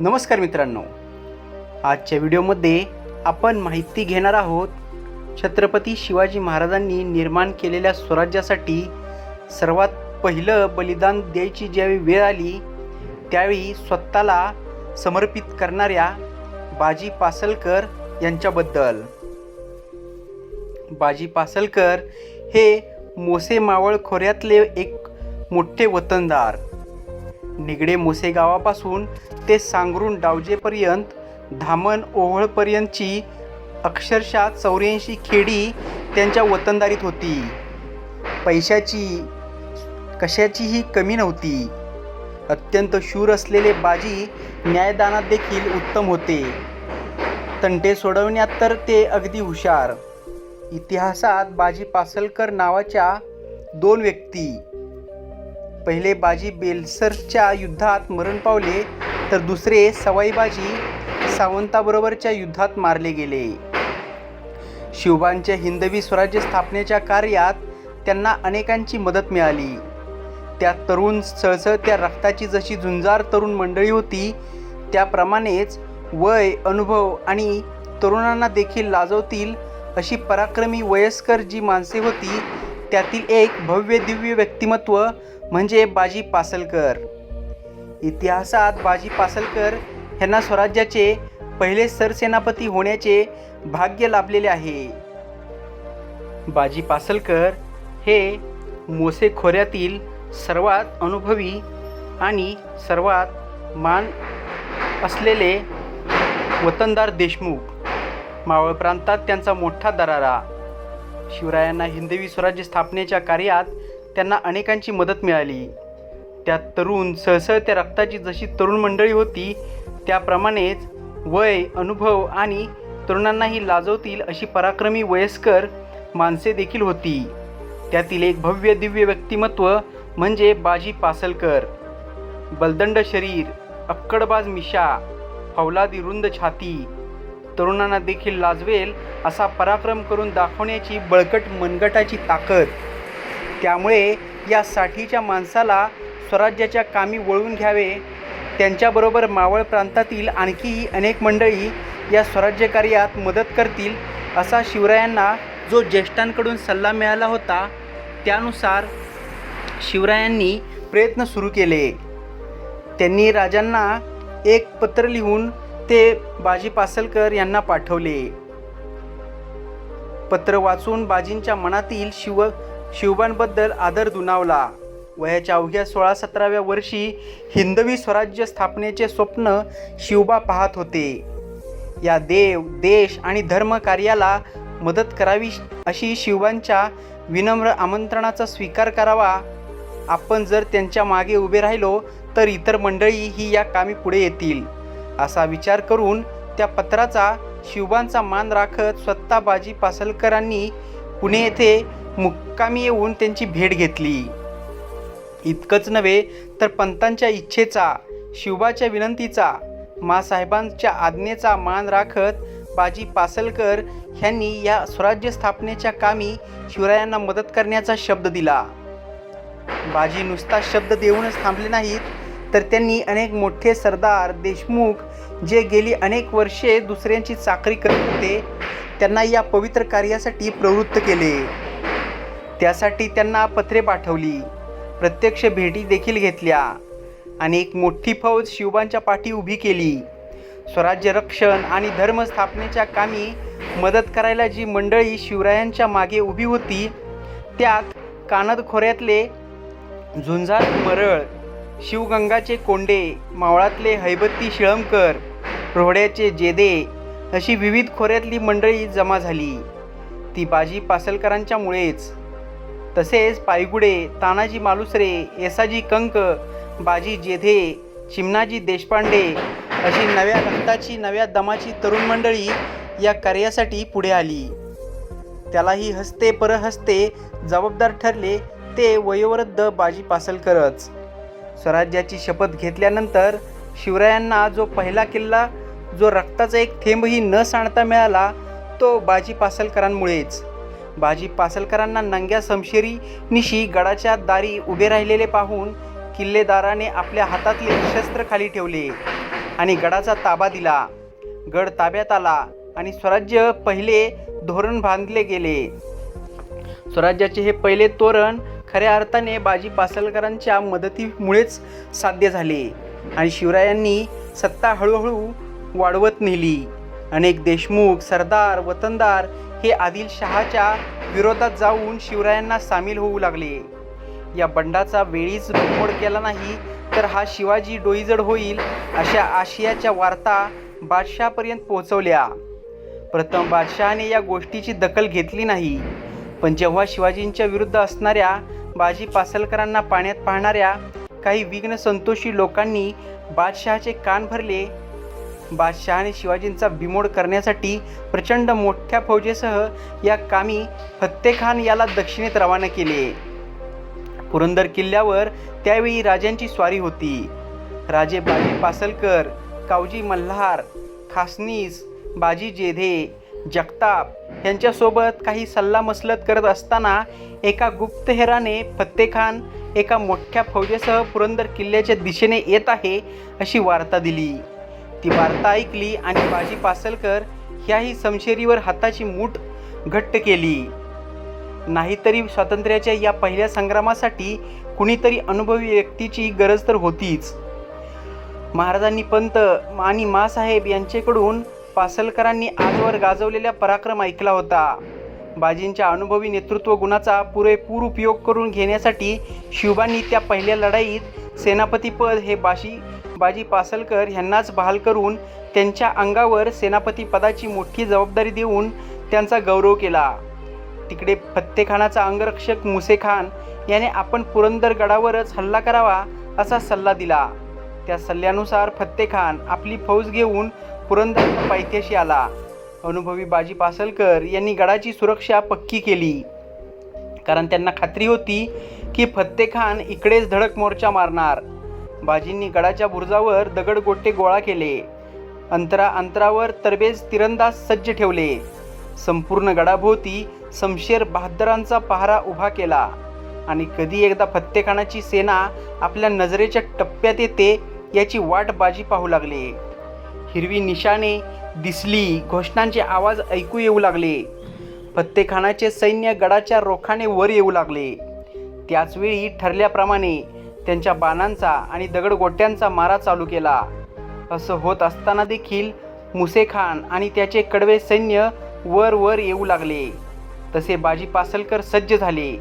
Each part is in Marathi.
नमस्कार मित्रांनो, आजच्या व्हिडिओमध्ये आपण माहिती घेणार आहोत छत्रपती शिवाजी महाराजांनी निर्माण केलेल्या स्वराज्यासाठी सर्वात पहिलं बलिदान द्यायची ज्यावेळी वेळ आली त्यावेळी स्वतःला समर्पित करणाऱ्या बाजी पासलकर यांच्याबद्दल। बाजी पासलकर हे मोसे मावळ खोऱ्यातले एक मोठे वतनदार। निगडे मोसे गावापासून ते सांगरून डावजेपर्यंत धामण ओहळपर्यंतची अक्षरशः 84 खेडी त्यांच्या वतनदारीत होती। पैशाची कशाचीही कमी नव्हती। अत्यंत शूर असलेले बाजी न्यायदानात देखील उत्तम होते। तंटे सोडवण्यात तर ते अगदी हुशार। इतिहासात बाजी पासलकर नावाच्या दोन व्यक्ती, पहिले बाजी बेलसरच्या युद्धात मरण पावले तर दुसरे सवाईबाजी सावंताबरोबरच्या युद्धात मारले गेले। शिवबांच्या हिंदवी स्वराज्य स्थापनेच्या कार्यात त्यांना अनेकांची मदत मिळाली। त्या तरुण सळसळत्या रक्ताची जशी झुंजार तरुण मंडळी होती त्याप्रमाणेच वय, अनुभव आणि तरुणांना देखील लाजवतील अशी पराक्रमी वयस्कर जी माणसे होती त्यातील एक भव्य दिव्य व्यक्तिमत्व म्हणजे बाजी पासलकर। इतिहासात बाजी पासलकर यांना स्वराज्याचे पहिले सरसेनापती होण्याचे भाग्य लाभलेले आहे। बाजी पासलकर हे मोसे खोऱ्यातील सर्वात अनुभवी आणि सर्वात मान असलेले वतनदार देशमुख। मावळ प्रांतात त्यांचा मोठा दरारा। शिवरायांना हिंदवी स्वराज्य स्थापनेच्या कार्यात त्यांना अनेकांची मदत मिळाली। त्या तरुण सळसळत्या रक्ताची जशी तरुण मंडळी होती त्याप्रमाणेच वय, अनुभव आणि तरुणांनाही लाजवतील अशी पराक्रमी वयस्कर माणसे देखील होती। त्यातील एक भव्य दिव्य व्यक्तिमत्व म्हणजे बाजी पासलकर। बलदंड शरीर, अक्कडबाज मिशा, फौलादी रुंद छाती, तरुणांना देखील लाजवेल असा पराक्रम करून दाखवण्याची बळकट मनगटाची ताकद। त्यामुळे या साठीच्या माणसाला स्वराज्याच्या कामी वळवून घ्यावे। त्यांच्याबरोबर मावळ प्रांतातील आणखीही अनेक मंडळी या स्वराज्य कार्यात मदत करतील असा शिवरायांना जो ज्येष्ठांकडून सल्ला मिळाला होता त्यानुसार शिवरायांनी प्रयत्न सुरू केले। त्यांनी राजांना एक पत्र लिहून ते बाजी पासलकर यांना पाठवले। पत्र वाचून बाजींच्या मनातील शिवबांबद्दल आदर दुणावला। वयाच्या अवघ्या 16-17व्या वर्षी हिंदवी स्वराज्य स्थापनेचे स्वप्न शिवबा पाहत होते। या देव, देश आणि धर्म कार्याला मदत करावी अशी शिवबांच्या विनम्र आमंत्रणाचा स्वीकार करावा। आपण जर त्यांच्या मागे उभे राहिलो तर इतर मंडळी ही या कामी पुढे येतील असा विचार करून त्या पत्राचा शिवबांचा मान राखत स्वतः बाजी पासलकरांनी पुणे येथे मुक्कामी येऊन त्यांची भेट घेतली। इतकंच नव्हे तर पंतांच्या इच्छेचा, शिवबाच्या विनंतीचा, मासाहेबांच्या आज्ञेचा मान राखत बाजी पासलकर यांनी या स्वराज्य स्थापनेच्या कामी शिवरायांना मदत करण्याचा शब्द दिला। बाजी नुसता शब्द देऊनच थांबले नाहीत तर त्यांनी अनेक मोठे सरदार, देशमुख जे गेली अनेक वर्षे दुसऱ्यांची चाकरी करत होते त्यांना या पवित्र कार्यासाठी प्रवृत्त केले। त्यासाठी त्यांना पत्रे पाठवली, प्रत्यक्ष भेटी देखील घेतल्या आणि एक मोठी फौज शिवबांच्या पाठी उभी केली। स्वराज्य रक्षण आणि धर्म स्थापनेच्या कामी मदत करायला जी मंडळी शिवरायांच्या मागे उभी होती त्यात कानद खोऱ्यातले झुंजार मरळ, शिवगंगाचे कोंडे, मावळातले हैबत्ती शिळमकर, रोहड्याचे जेदे अशी विविध खोऱ्यातली मंडळी जमा झाली ती बाजी पासलकरांच्यामुळेच। तसेच पायगुडे, तानाजी मालुसरे, येसाजी कंक, बाजी जेधे, चिमणाजी देशपांडे अशी नव्या रक्ताची, नव्या दमाची तरुण मंडळी या कार्यासाठी पुढे आली। त्यालाही हस्ते परहस्ते जबाबदार ठरले ते वयोवृद्ध बाजी पासलकरच। स्वराज्याची शपथ घेतल्यानंतर शिवरायांना जो पहिला किल्ला, जो रक्ताचा एक थेंबही न सांडता मिळाला तो बाजी पासलकरांमुळेच। बाजी पासलकरांना नंग्या समशेरी निशी गडाच्या दारी उभे राहिलेले पाहून किल्लेदाराने आपल्या हातातले शस्त्र खाली ठेवले आणि गडाचा ताबा दिला. गड ताब्यात आला आणि स्वराज्य पहिले धोरण बांधले गेले. स्वराज्याचे हे पहिले तोरण खऱ्या अर्थाने बाजी पासलकरांच्या मदतीमुळेच साध्य झाले आणि शिवरायांनी सत्ता हळूहळू वाढवत नेली. अनेक देशमुख, सरदार, वतनदार हे आदिलशहाच्या विरोधात जाऊन शिवरायांना सामील होऊ लागले. या बंडाचा वेळीच बिमोड केला नाही तर हा शिवाजी डोईजड होईल अशा आशयाच्या वार्ता बादशहापर्यंत पोहोचवल्या. प्रथम बादशहाने या गोष्टीची दखल घेतली नाही, पण जेव्हा शिवाजींच्या विरुद्ध असणाऱ्या बाजी पासलकरांना पाण्यात पाहणाऱ्या काही विघ्न संतोषी लोकांनी बादशहाचे कान भरले, बादशहाने शिवाजींचा बिमोड करण्यासाठी प्रचंड मोठ्या फौजेसह या कामी फत्तेखान याला दक्षिणेत रवाना केले. पुरंदर किल्ल्यावर त्यावेळी राजांची स्वारी होती. राजे बाजी पासलकर, कावजी मल्हार, खासनीस, बाजी जेधे, जगताप यांच्यासोबत काही सल्लामसलत करत असताना एका गुप्तहेराने फत्तेखान एका मोठ्या फौजेसह पुरंदर किल्ल्याच्या दिशेने येत आहे अशी वार्ता दिली. ती वार्ता ऐकली आणि बाजी पासलकर ह्याही समशेरीवर हाताची मूठ घट्ट केली. नाहीतरी स्वातंत्र्याच्या या पहिल्या संग्रामासाठी कुणीतरी अनुभवी व्यक्तीची गरज तर होतीच. महाराजांनी पंत आणि माँसाहेब यांच्याकडून पासलकरांनी आजवर गाजवलेला पराक्रम ऐकला होता. बाजींच्या अनुभवी नेतृत्व गुणाचा पुरेपूर उपयोग करून घेण्यासाठी शिवबांनी त्या पहिल्या लढाईत सेनापतीपद हे बाजी पासलकर यांनाच बहाल करून त्यांच्या अंगावर सेनापती पदाची मोठी जबाबदारी देऊन त्यांचा गौरव केला. तिकडे फत्तेखानाचा अंगरक्षक मुसेखान याने आपण पुरंदर गडावरच हल्ला करावा असा सल्ला दिला. त्या सल्ल्यानुसार फत्तेखान आपली फौज घेऊन पुरंदर पायथ्याशी आला. अनुभवी बाजी पासलकर यांनी गडाची सुरक्षा पक्की केली, कारण त्यांना खात्री होती की फत्तेखान इकडेच धडक मोर्चा मारणार. बाजींनी गडाच्या बुरुजावर दगडगोटे गोळा केले. अंतरावर तरबेज तिरंदाज सज्ज ठेवले. संपूर्ण गडाभोवती शमशेर बहादरांचा पहारा उभा केला आणि कधी एकदा फत्तेखानाची सेना आपल्या नजरेच्या टप्प्यात येते याची वाट बाजी पाहू लागले. हिरवी निशाणे दिसली, घोषणांचे आवाज ऐकू येऊ लागले. फत्तेखानाचे सैन्य गडाच्या रोखाने वर येऊ लागले. त्याचवेळी ठरल्याप्रमाणे त्यांच्या बाणांचा आणि दगडगोट्यांचा मारा चालू केला. असं होत असताना देखील मुसेखान आणि त्याचे कडवे सैन्य वर येऊ लागले. तसे बाजी पासलकर सज्ज झाले.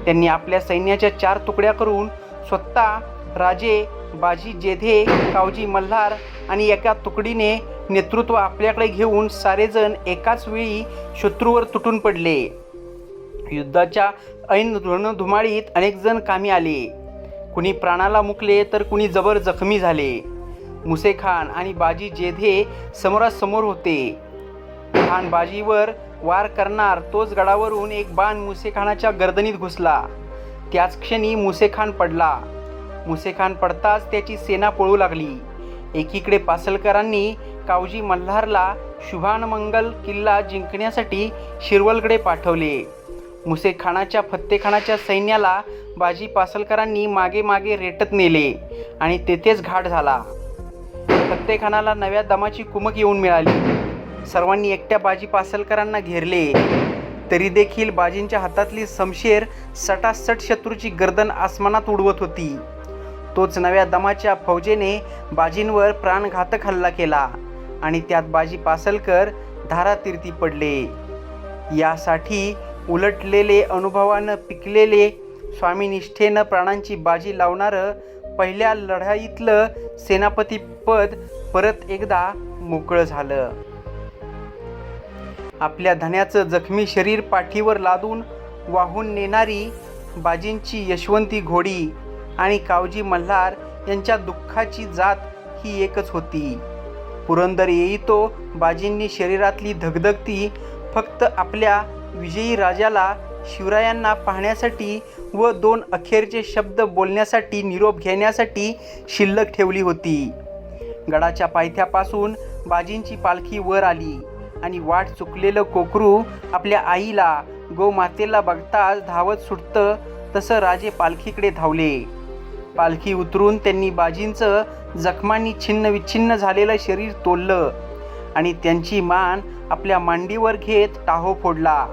त्यांनी आपल्या सैन्याच्या 4 तुकड्या करून स्वतः राजे बाजी जेधे, कावजी मल्हार आणि एका तुकडीने नेतृत्व आपल्याकडे घेऊन सारेजण एकाच वेळी शत्रूवर तुटून पडले. युद्धाच्या ऐन रणधुमाळीत अनेक जण कामी आले. कुणी प्राणाला मुकले तर कुणी जबर जखमी झाले. मुसेखान आणि बाजी जेधे समोरासमोर होते. खान बाजीवर वार करणार तोच गडावरून एक बाण मुसेखानाच्या गर्दनीत घुसला. त्याच क्षणी मुसेखान पडला. मुसेखान पडताच त्याची सेना पळू लागली. एकीकडे पासलकरांनी कावजी मल्हारला शुभानमंगल किल्ला जिंकण्यासाठी शिरवलकडे पाठवले. मुसेखानाच्या फत्तेखानाच्या सैन्याला बाजी पासलकरांनी मागे मागे रेटत नेले आणि तेथेच घाट झाला. फत्तेखानाला नव्या दमाची कुमक येऊन मिळाली. सर्वांनी एकट्या बाजी पासलकरांना घेरले. तरी देखील बाजींच्या हातातली शमशेर सटासट शत्रूची गर्दन आसमानात उडवत होती. तोच नव्या दमाच्या फौजेने बाजींवर प्राणघातक हल्ला केला आणि त्यात बाजी पासलकर धारातीर्थी पडले. यासाठी उलटलेले, अनुभवानं पिकलेले, स्वामीनिष्ठेनं प्राणांची बाजी लावणारं पहिल्या लढाईतलं सेनापतीपद परत एकदा मोकळं झालं. आपल्या धन्याचं जखमी शरीर पाठीवर लादून वाहून नेणारी बाजींची यशवंती घोडी आणि कावजी मल्हार यांच्या दुःखाची जात ही एकच होती. पुरंदर येईतो बाजींनी शरीरातली धगधगती फक्त आपल्या विजयी राजाला, शिवरायांना पाहण्यासाठी व 2 अखेरचे शब्द बोलण्यासाठी, निरोप घेण्यासाठी शिल्लक ठेवली होती. गडाच्या पायथ्यापासून बाजींची पालखी वर आली आणि वाट चुकलेलं कोकरू आपल्या आईला, गोमातेला बघताच धावत सुटतं तसं राजे पालखीकडे धावले. पालखी उतरून त्यांनी बाजींचं जखमांनी छिन्न विच्छिन्न झालेलं शरीर तोललं आणि त्यांची मान आपल्या मांडीवर घेत टाहो फोडला.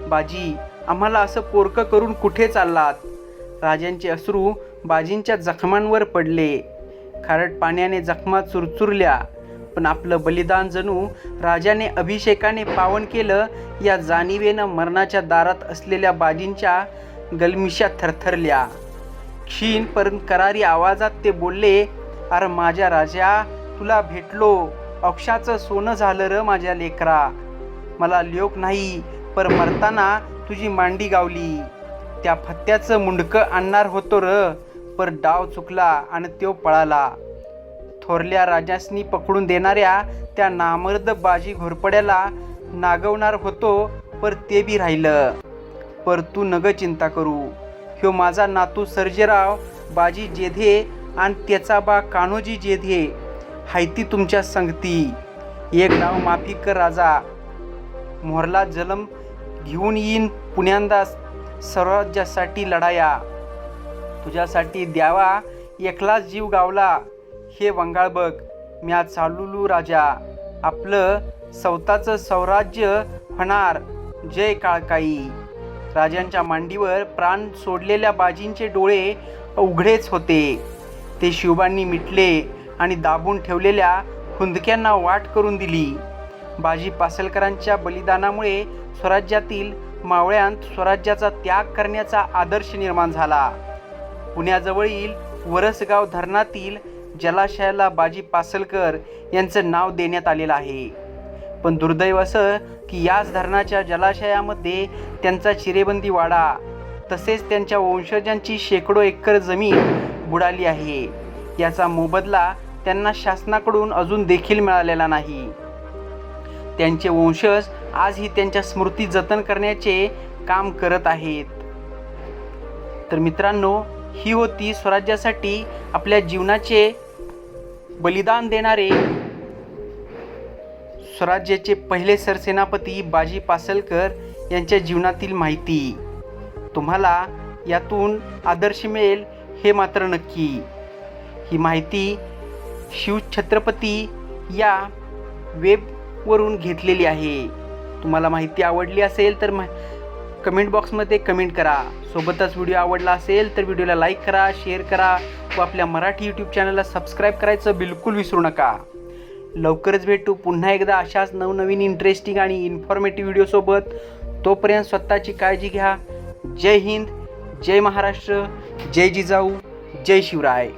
बाजी, आम्हाला असं पोरकं करून कुठे चाललात? राजांचे अश्रू बाजींच्या जखमांवर पडले. खारट पाण्याने जखमा चुरचुरल्या, पण आपलं बलिदान जणू राजाने अभिषेकाने पावन केलं या जाणीवेनं मरणाच्या दारात असलेल्या बाजींच्या गलमिशा थरथरल्या. क्षीण पण करारी आवाजात ते बोलले, अरे माझ्या राजा, तुला भेटलो. अक्षाचं सोनं झालं र माझ्या लेकरा. मला लोक नाही, पर मरताना तुझी मांडी गावली. त्या फत्त्याचं मुंडकं आणणार होतो र, पर डाव चुकला आणि तो पळाला. थोरल्या राजासनी पकडून देणाऱ्या त्या नामर्द बाजी घोरपड्याला नागवणार होतो, पर ते बी राहिलं. पर तू नग चिंता करू. ह्यो माझा नातू सर्जेराव बाजी जेधे आणि त्याचा बा कान्होजी जेधे हायती तुमच्या संगती. एक डाव माफी कर राजा. मोहरला जलम घेऊन येईन पुण्यांदा स्वराज्यासाठी लढाया. तुझ्यासाठी द्यावा एकलाच जीव गावला. हे वंगाळ बघ, म्या चालुलू राजा. आपलं स्वतःचं स्वराज्य होणार. जय काळकाई. राजांच्या मांडीवर प्राण सोडलेल्या बाजींचे डोळे उघडेच होते. ते शिवबांनी मिटले आणि दाबून ठेवलेल्या हुंदक्यांना वाट करून दिली. बाजी पासलकरांच्या बलिदानामुळे स्वराज्यातील मावळ्यांत स्वराज्याचा त्याग करण्याचा आदर्श निर्माण झाला. पुण्याजवळील वरसगाव धरणातील जलाशयाला बाजी पासलकर यांचं नाव देण्यात आलेलं आहे. पण दुर्दैव असं की याच धरणाच्या जलाशयामध्ये त्यांचा चिरेबंदी वाडा तसेच त्यांच्या वंशजांची शेकडो एकर जमीन बुडाली आहे. याचा मोबदला त्यांना शासनाकडून अजून देखील मिळालेला नाही. त्यांचे वंशज आजही त्यांच्या स्मृती जतन करण्याचे काम करत आहेत. तर मित्रांनो, ही होती स्वराज्यासाठी आपल्या जीवनाचे बलिदान देणारे स्वराज्याचे पहिले सरसेनापती बाजी पासलकर यांच्या जीवनातील माहिती. तुम्हाला यातून आदर्श मिळेल हे मात्र नक्की. ही माहिती शिवछत्रपती या वेबवरून घेतलेली आहे. तुम्हाला माहिती आवडली असेल तर कमेंट बॉक्समध्ये कमेंट करा. सोबतच व्हिडिओ आवडला असेल तर व्हिडिओला लाईक करा, शेअर करा व आपल्या मराठी यूट्यूब चॅनलला सबस्क्राईब करायचं बिलकुल विसरू नका. लवकरच भेटू पुन्हा एकदा अशाच नवनवीन इंटरेस्टिंग आणि इन्फॉर्मेटिव्ह व्हिडिओसोबत. तोपर्यंत स्वतःची काळजी घ्या. जय हिंद, जय महाराष्ट्र, जय जिजाऊ, जय शिवराय.